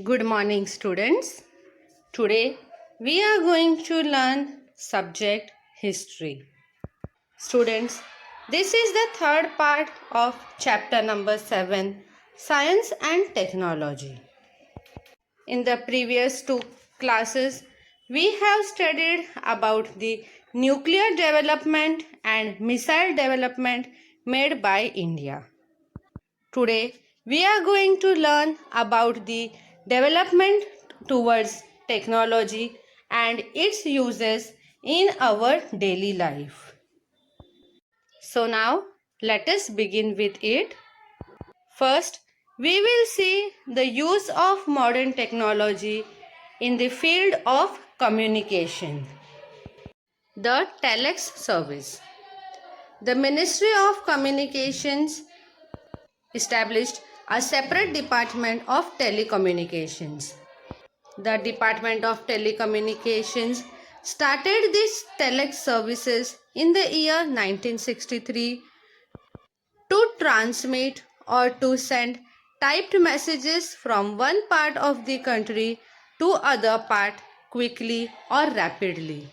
Good morning, students. Today we are going to learn subject history. Students, this is the third part of chapter number 7, Science and Technology. In the previous two classes, we have studied about the nuclear development and missile development made by India. Today, we are going to learn about the development towards technology and its uses in our daily life. So now, let us begin with it. First, we will see the use of modern technology in the field of communication. The telex service. The Ministry of Communications established a separate department of telecommunications. The Department of Telecommunications started these telex services in the year 1963 to transmit or to send typed messages from one part of the country to other part quickly or rapidly.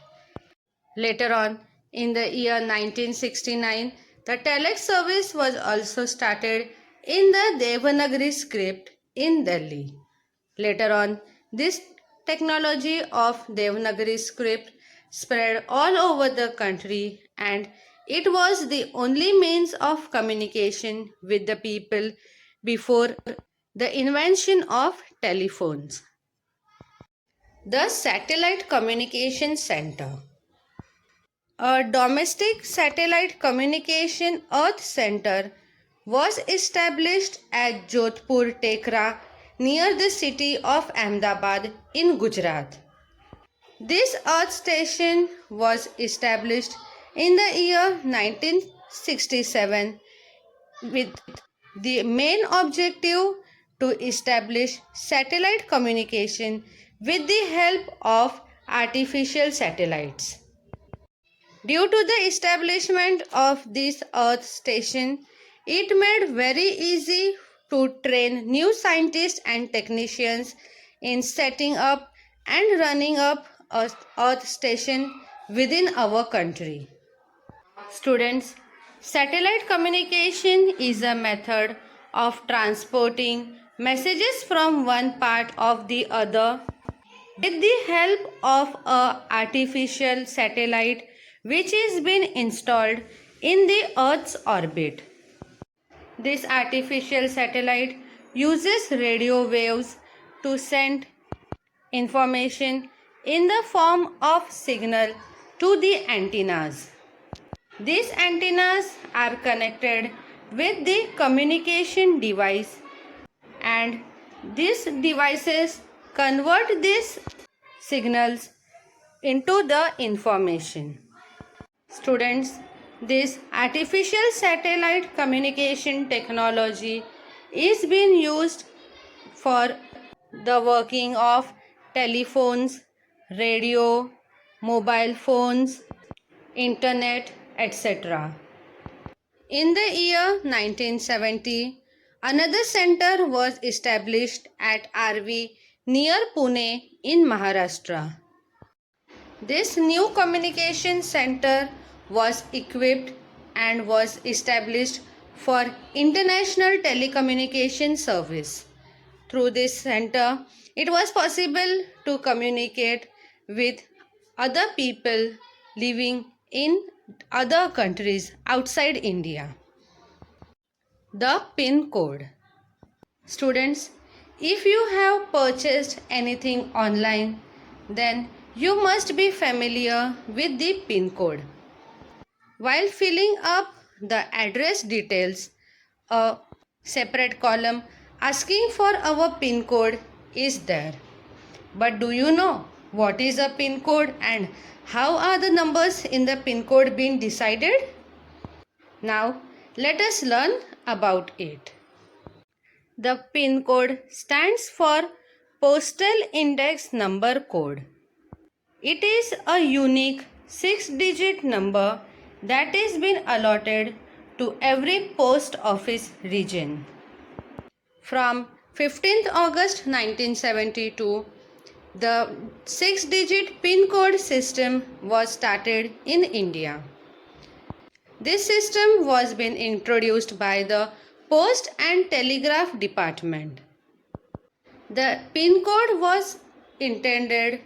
Later on, in the year 1969, the telex service was also started in the Devanagari script in Delhi. Later on, this technology of Devanagari script spread all over the country, and it was the only means of communication with the people before the invention of telephones. The Satellite Communication Center. A domestic satellite communication Earth Center was established at Jodhpur Tekra near the city of Ahmedabad in Gujarat. This Earth station was established in the year 1967 with the main objective to establish satellite communication with the help of artificial satellites. Due to the establishment of this Earth station, it made very easy to train new scientists and technicians in setting up and running up a Earth station within our country. Students, satellite communication is a method of transporting messages from one part of the other with the help of a artificial satellite which is been installed in the Earth's orbit. This artificial satellite uses radio waves to send information in the form of signal to the antennas. These antennas are connected with the communication device, and these devices convert these signals into the information. Students, this artificial satellite communication technology is being used for the working of telephones, radio, mobile phones, internet, etc. In the year 1970, another center was established at RV near Pune in Maharashtra. This new communication center was equipped and was established for international telecommunication service. Through this center, it was possible to communicate with other people living in other countries outside India. The PIN code. Students, if you have purchased anything online, then you must be familiar with the PIN code. While filling up the address details, a separate column asking for our PIN code is there. But do you know what is a PIN code and how are the numbers in the PIN code being decided? Now, let us learn about it. The PIN code stands for Postal Index Number Code. It is a unique 6-digit number that is been allotted to every post office region. From 15th August 1972, the 6-digit PIN code system was started in India. This system was being introduced by the Post and Telegraph Department. The PIN code was intended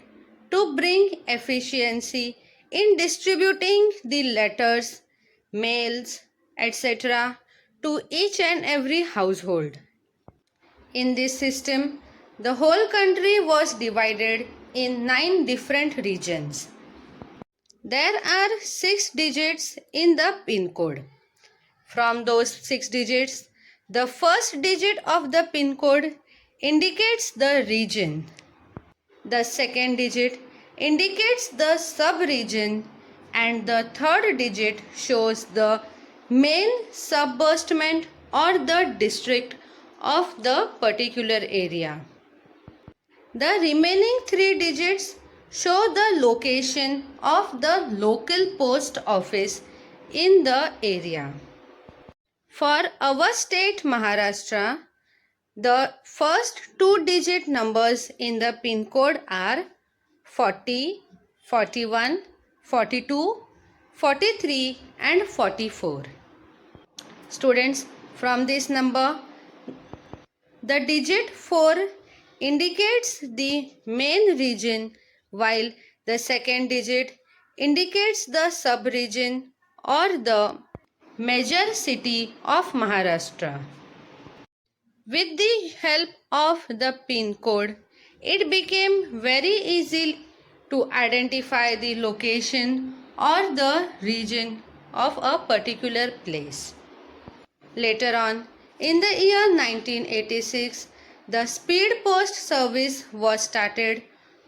to bring efficiency in distributing the letters, mails, etc. to each and every household. In this system, the whole country was divided in 9 different regions. There are 6 digits in the PIN code. From those 6 digits, the first digit of the PIN code indicates the region. The second digit indicates the sub-region and the third digit shows the main subburstment or the district of the particular area. The remaining 3 digits show the location of the local post office in the area. For our state Maharashtra, the first 2-digit numbers in the PIN code are 40, 41, 42, 43 and 44. Students, from this number, the digit 4 indicates the main region while the second digit indicates the sub-region or the major city of Maharashtra. With the help of the PIN code, it became very easy to identify the location or the region of a particular place. Later on, in the year 1986, the Speed Post Service was started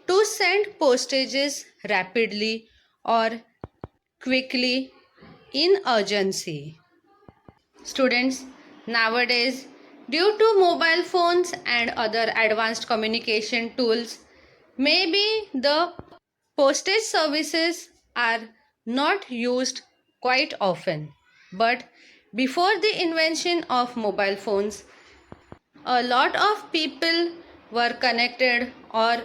to send postages rapidly or quickly in urgency. Students, nowadays, due to mobile phones and other advanced communication tools, maybe the postage services are not used quite often. But before the invention of mobile phones, a lot of people were connected or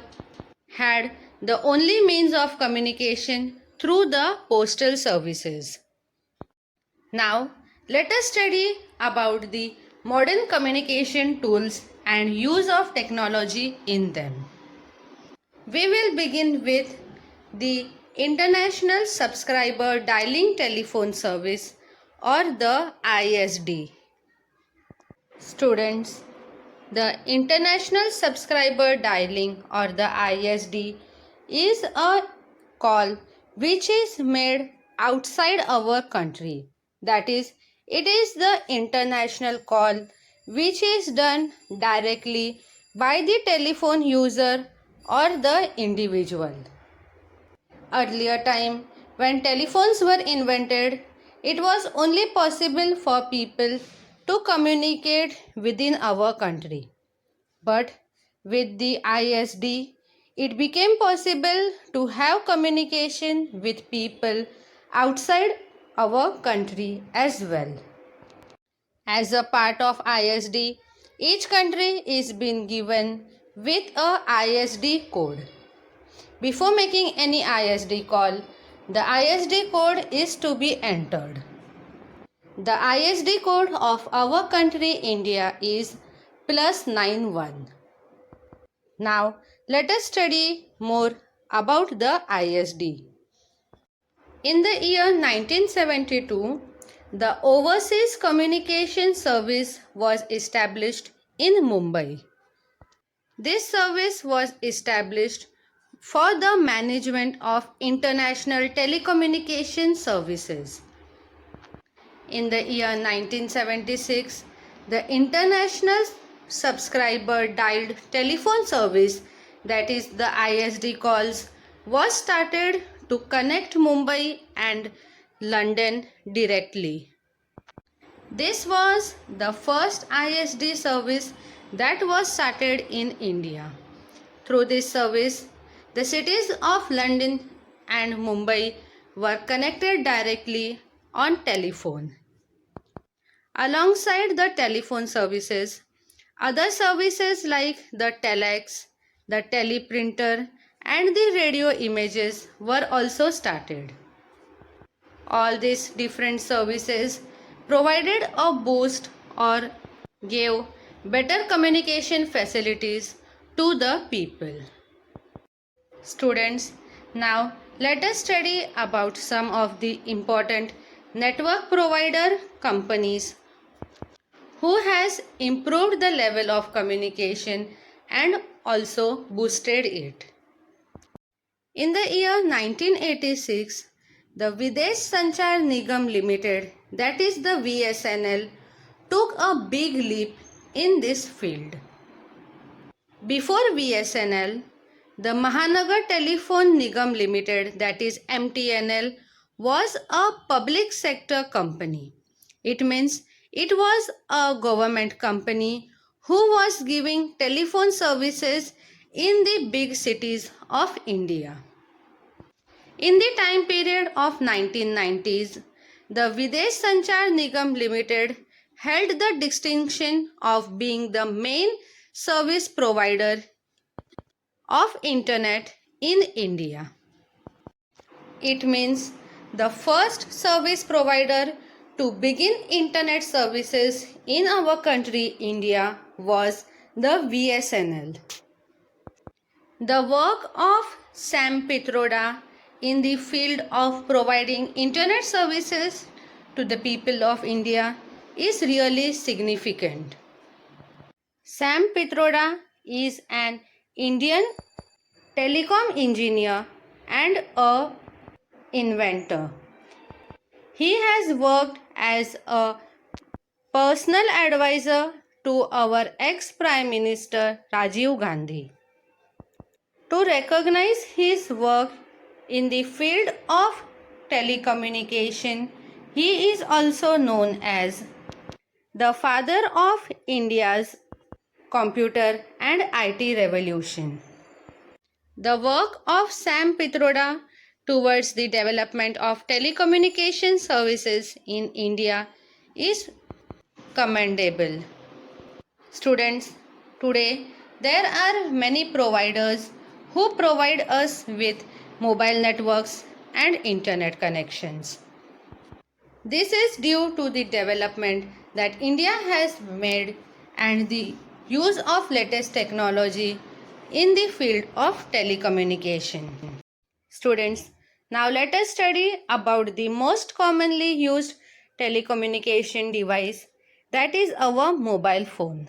had the only means of communication through the postal services. Now, let us study about the modern communication tools and use of technology in them. We will begin with the International Subscriber Dialing Telephone Service or the ISD. Students, the International Subscriber Dialing or the ISD is a call which is made outside our country. That is, it is the international call which is done directly by the telephone user or the individual. Earlier time, when telephones were invented, it was only possible for people to communicate within our country. But with the ISD, it became possible to have communication with people outside our country as well. As a part of ISD, each country is being given with a ISD code. Before making any ISD call, the ISD code is to be entered. The ISD code of our country India is +91. Now, let us study more about the ISD. In the year 1972, the Overseas Communication Service was established in Mumbai. This service was established for the management of international telecommunication services. In the year 1976, the International Subscriber Dialed Telephone Service, that is the ISD calls, was started to connect Mumbai and London directly. This was the first ISD service that was started in India. Through this service, the cities of London and Mumbai were connected directly on telephone. Alongside the telephone services, Other services like the telex, the teleprinter, and the radio images were also started. All these different services provided a boost or gave better communication facilities to the people. Students, now let us study about some of the important network provider companies who has improved the level of communication and also boosted it. In the year 1986, the Videsh Sanchar Nigam Limited, that is the VSNL, took a big leap in this field. Before VSNL, the Mahanagar Telephone Nigam Limited, that is MTNL, was a public sector company. It means it was a government company who was giving telephone services in the big cities of India. In the time period of 1990s, the Videsh Sanchar Nigam Limited held the distinction of being the main service provider of internet in India. It means the first service provider to begin internet services in our country India was the VSNL. The work of Sam Pitroda in the field of providing internet services to the people of India is really significant. Sam Pitroda is an Indian telecom engineer and a inventor. He has worked as a personal advisor to our ex-Prime Minister Rajiv Gandhi. To recognize his work in the field of telecommunication, he is also known as the father of India's computer and IT revolution. The work of Sam Pitroda towards the development of telecommunication services in India is commendable. Students, today there are many providers who provide us with mobile networks and internet connections. This is due to the development that India has made and the use of latest technology in the field of telecommunication. Students, now let us study about the most commonly used telecommunication device, that is our mobile phone.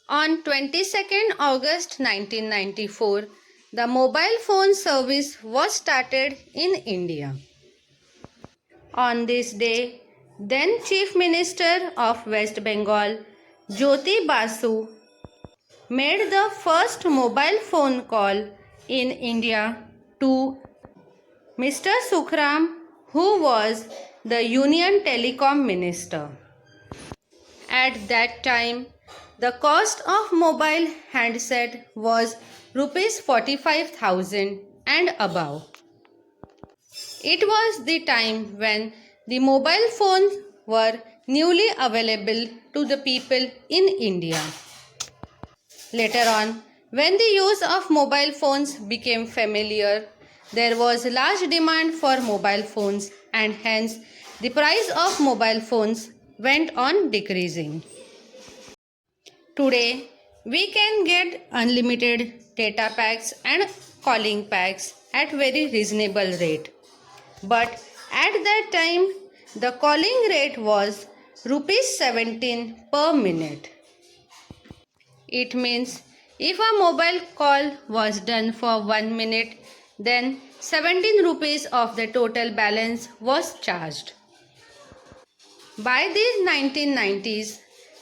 On 22nd August 1994, the mobile phone service was started in India. On this day, then Chief Minister of West Bengal, Jyoti Basu, made the first mobile phone call in India to Mr. Sukhram, who was the Union Telecom Minister. At that time, the cost of mobile handset was rupees 45,000 and above. It was the time when the mobile phones were newly available to the people in India. Later on, when the use of mobile phones became familiar, there was large demand for mobile phones and hence the price of mobile phones went on decreasing. Today, we can get unlimited data packs and calling packs at very reasonable rate. But at that time, the calling rate was rupees 17 per minute. It means if a mobile call was done for 1 minute, then 17 rupees of the total balance was charged. By the 1990s,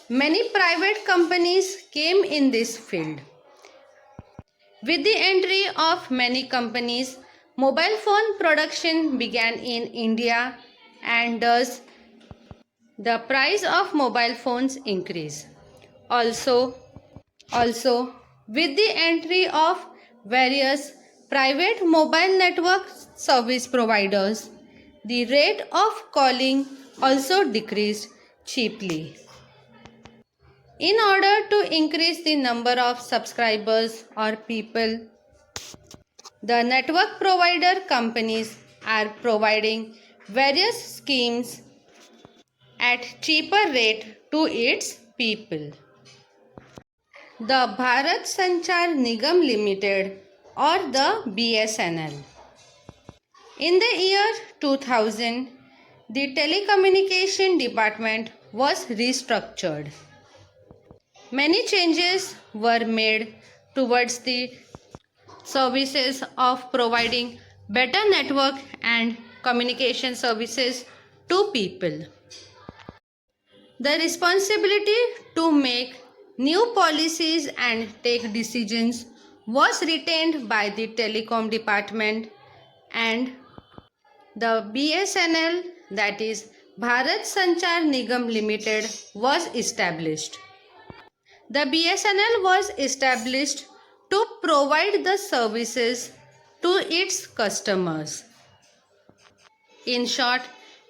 many private companies came in this field. With the entry of many companies, mobile phone production began in India and thus the price of mobile phones increased. Also, with the entry of various private mobile network service providers, the rate of calling also decreased cheaply. In order to increase the number of subscribers or people, the network provider companies are providing various schemes at cheaper rate to its people. The Bharat Sanchar Nigam Limited or the BSNL. In the year 2000, the telecommunication department was restructured. Many changes were made towards the services of providing better network and communication services to people. The responsibility to make new policies and take decisions was retained by the telecom department, and the BSNL, that is Bharat Sanchar Nigam Limited, was established. The BSNL was established to provide the services to its customers. In short,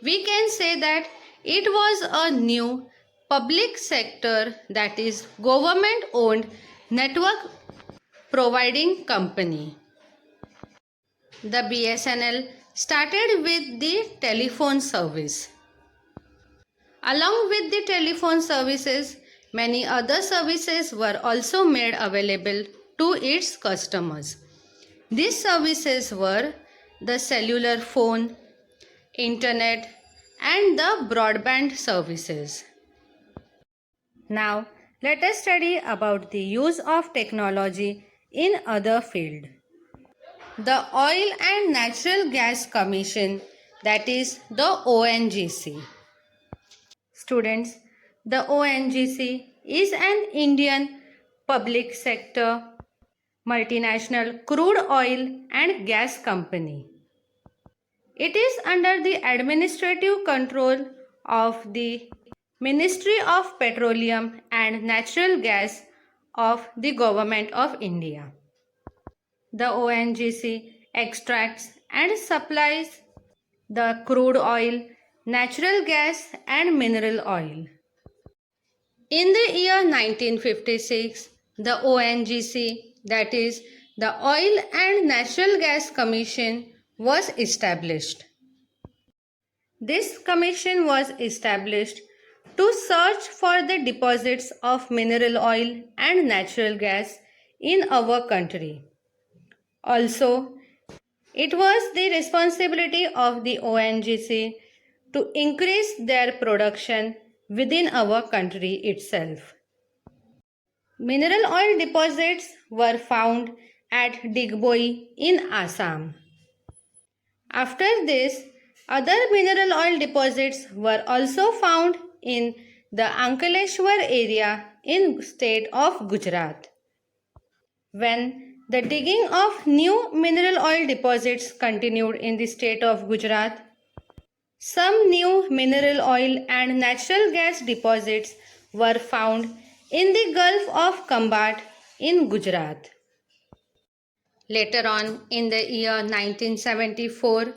we can say that it was a new public sector, that is government owned network providing company. The BSNL started with the telephone service. Along with the telephone services, many other services were also made available to its customers. These services were the cellular phone, internet, and the broadband services. Now, let us study about the use of technology in other field. The Oil and Natural Gas Commission, that is the ONGC. Students, the ONGC is an Indian public sector multinational crude oil and gas company. It is under the administrative control of the Ministry of Petroleum and Natural Gas of the Government of India. The ONGC extracts and supplies the crude oil, natural gas and mineral oil. In the year 1956, the ONGC, that is the Oil and Natural Gas Commission, was established. This commission was established to search for the deposits of mineral oil and natural gas in our country. Also, it was the responsibility of the ONGC to increase their production within our country itself. Mineral oil deposits were found at Digboi in Assam. After this, other mineral oil deposits were also found in the Ankleshwar area in state of Gujarat. When the digging of new mineral oil deposits continued in the state of Gujarat, some new mineral oil and natural gas deposits were found in the Gulf of Kambat in Gujarat. Later on, in the year 1974,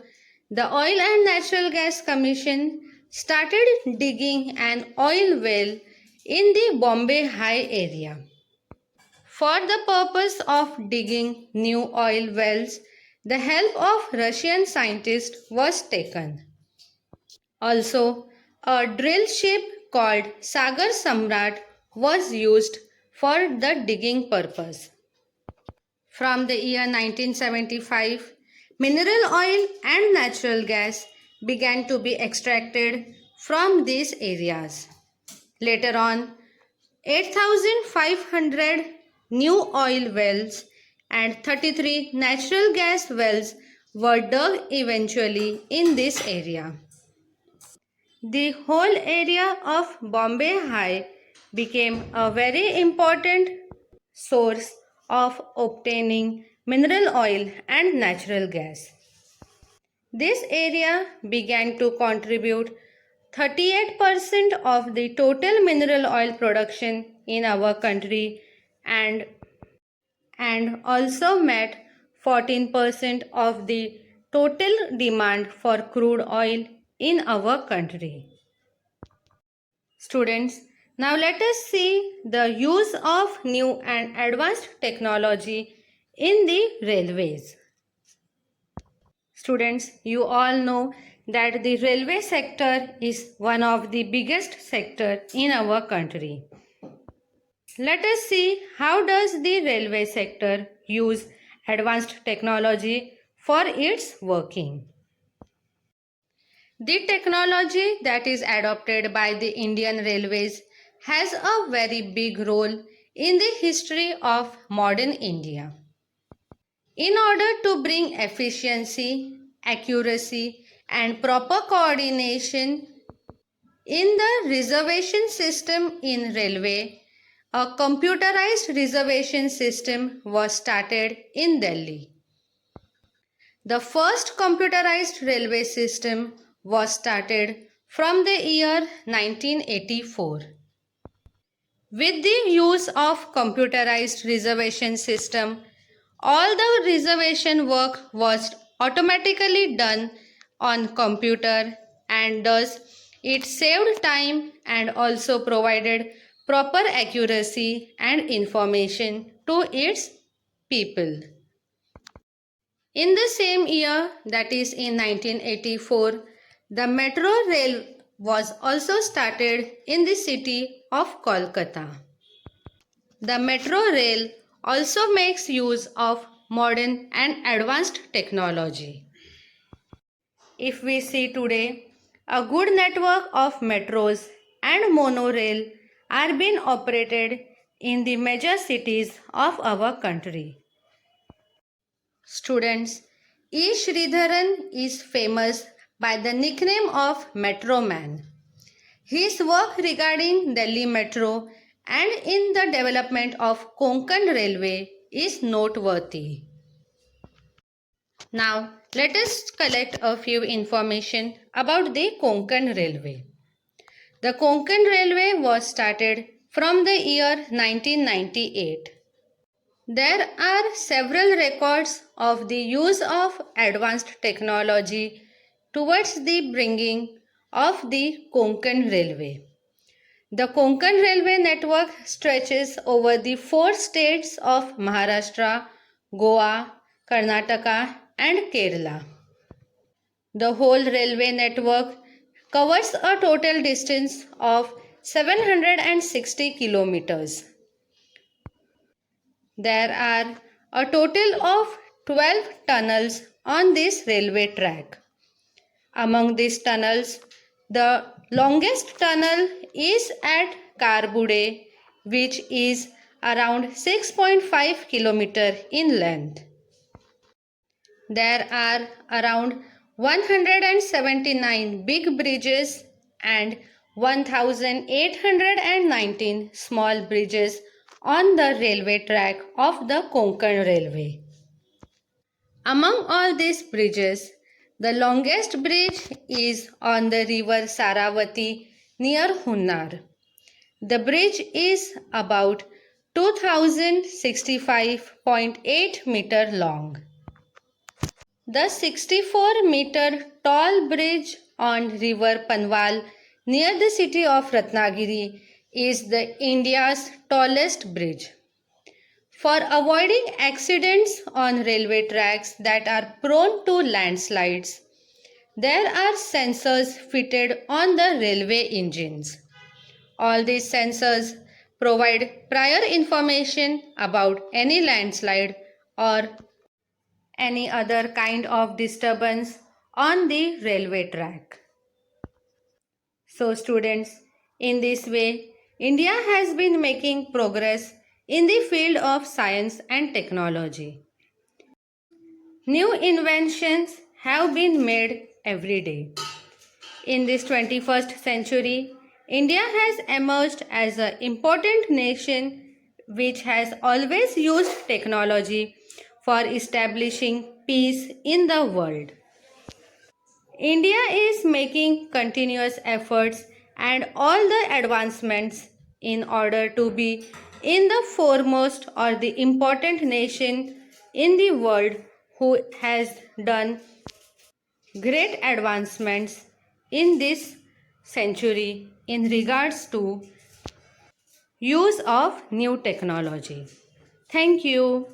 the Oil and Natural Gas Commission started digging an oil well in the Bombay High area. For the purpose of digging new oil wells, the help of Russian scientists was taken. Also, a drill ship called Sagar Samrat was used for the digging purpose. From the year 1975, mineral oil and natural gas began to be extracted from these areas. Later on, 8,500 new oil wells and 33 natural gas wells were dug eventually in this area. The whole area of Bombay High became a very important source of obtaining mineral oil and natural gas. This area began to contribute 38% of the total mineral oil production in our country and also met 14% of the total demand for crude oil in our country. Students, Now let us see the use of new and advanced technology in the railways. Students, you all know that the railway sector is one of the biggest sector in our country. Let us see how does the railway sector use advanced technology for its working. The technology that is adopted by the Indian Railways has a very big role in the history of modern India. In order to bring efficiency, accuracy, and proper coordination in the reservation system in railway, a computerized reservation system was started in Delhi. The first computerized railway system was started from the year 1984. With the use of computerized reservation system, all the reservation work was automatically done on computer, and thus it saved time and also provided proper accuracy and information to its people. In the same year, that is in 1984, the metro rail was also started in the city of Kolkata. The metro rail also makes use of modern and advanced technology. If we see today, a good network of metros and monorail are being operated in the major cities of our country. Students, E. Sridharan is famous by the nickname of Metro Man. His work regarding Delhi Metro and in the development of Konkan Railway is noteworthy. Now, let us collect a few information about the Konkan Railway. The Konkan Railway was started from the year 1998. There are several records of the use of advanced technology towards the bringing of the Konkan Railway. The Konkan Railway network stretches over the four states of Maharashtra, Goa, Karnataka and Kerala. The whole railway network covers a total distance of 760 kilometers. There are a total of 12 tunnels on this railway track. Among these tunnels, the longest tunnel is at Karbude, which is around 6.5 km in length. There are around 179 big bridges and 1819 small bridges on the railway track of the Konkan Railway. Among all these bridges, the longest bridge is on the river Saravati near Hunnar. The bridge is about 2065.8 meter long. The 64-meter tall bridge on river Panval near the city of Ratnagiri is the India's tallest bridge. For avoiding accidents on railway tracks that are prone to landslides, there are sensors fitted on the railway engines. All these sensors provide prior information about any landslide or any other kind of disturbance on the railway track. So students, in this way, India has been making progress in the field of science and technology. New inventions have been made every day. In this 21st century, India has emerged as an important nation which has always used technology for establishing peace in the world. India is making continuous efforts and all the advancements in order to be in the foremost or the important nation in the world who has done great advancements in this century in regards to use of new technology. Thank you.